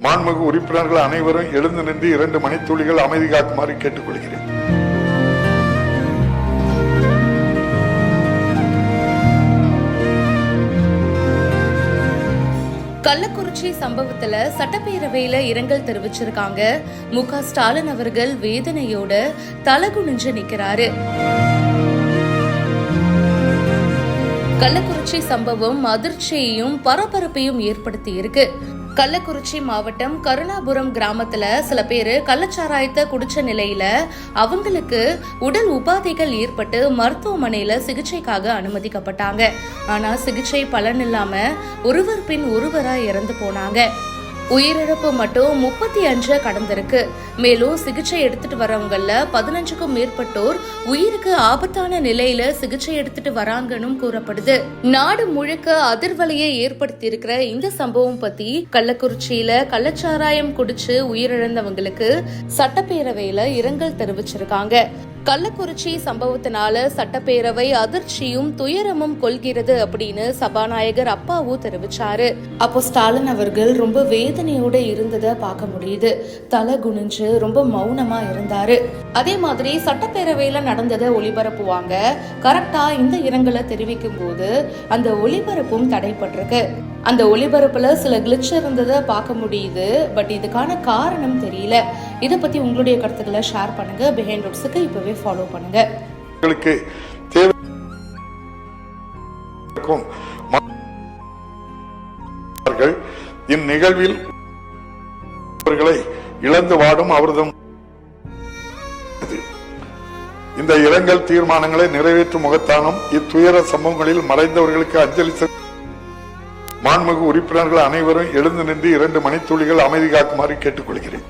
மாண்புமிகு உறுப்பினர்கள் அனைவரும் எழுந்து நின்று 2 மணித்துளிகள் அமைதி காக்குமாறு கேட்டுக்கொள்கிறேன். கள்ளக்குறிச்சி சம்பவத்துல சட்டப்பேரவையில இரங்கல் தெரிவிச்சிருக்காங்க. மு.க. ஸ்டாலின் அவர்கள் வேதனையோட தலகுனிஞ்சு நிக்கிறாரு. கள்ளக்குறிச்சி சம்பவம் அதிர்ச்சியையும் பரபரப்பையும் ஏற்படுத்தி இருக்கு. கள்ளக்குறிச்சி மாவட்டம் கருணாபுரம் கிராமத்துல சில பேரு கள்ளச்சாராயத்தை குடிச்ச நிலையில அவங்களுக்கு உடல் உபாதைகள் ஏற்பட்டு மருத்துவமனையில சிகிச்சைக்காக அனுமதிக்கப்பட்டாங்க. ஆனா சிகிச்சை பலன் இல்லாம ஒருவர் பின் ஒருவரா இறந்து போனாங்க. உயிரிழப்பு மட்டும் 35 கடந்திருக்கு. மேலும் சிகிச்சை எடுத்துட்டு வரவங்கல 15க்கும் மேற்பட்டோர் உயிருக்கு ஆபத்தான நிலையில சிகிச்சை எடுத்துட்டு வராங்கன்னு கூறப்படுது. நாடு முழுக்க அதிர்வலையை ஏற்படுத்தி இருக்கிற இந்த சம்பவம் பத்தி கள்ளக்குறிச்சியில கள்ளச்சாராயம் குடிச்சு உயிரிழந்தவங்களுக்கு சட்டப்பேரவையில இரங்கல் தெரிவிச்சிருக்காங்க. கள்ளக்குறிச்சி சம்பவத்தினால சட்டப்பேரவை அதிர்ச்சியும் துயரமும் கொள்கிறது அப்படின்னு சபாநாயகர் அப்பாவு தெரிவிச்சாரு. அப்போ ஸ்டாலின் அவர்கள் ரொம்ப வேதனையோட இருந்ததை பார்க்க முடியுது. தலை குனிஞ்சு ரொம்ப மௌனமா இருந்தாரு. அதே மாதிரி சட்டப்பேரவையில நடந்ததை ஒளிபரப்புவாங்க. கரெக்டா இந்த இரங்கலை தெரிவிக்கும் போது அந்த ஒளிபரப்பும் தடைப்பட்டிருக்கு. அந்த ஒளிபரப்புல சில கிளிட்ச் இருந்ததை பார்க்க முடியுது. பட் இதுக்கான காரணம் தெரியல. இதை பத்தி உங்களுடைய கருத்துக்களை ஷேர் பண்ணுங்க. பிஹைண்ட் ரூட்ஸுக்கு இப்பவே ஃபாலோ பண்ணுங்க. இந்நிகழ்வில் இழந்து வாடும் அவரது இந்த இரங்கல் தீர்மானங்களை நிறைவேற்றும் முகத்தானம் இத்துயர சம்பவங்களில் மறைந்தவர்களுக்கு அஞ்சலி மாண்புமிகு உறுப்பினர்கள் அனைவரும் எழுந்து நின்று 2 மணித்துளிகள் அமைதி காக்குமாறு கேட்டுக்கொள்கிறேன்.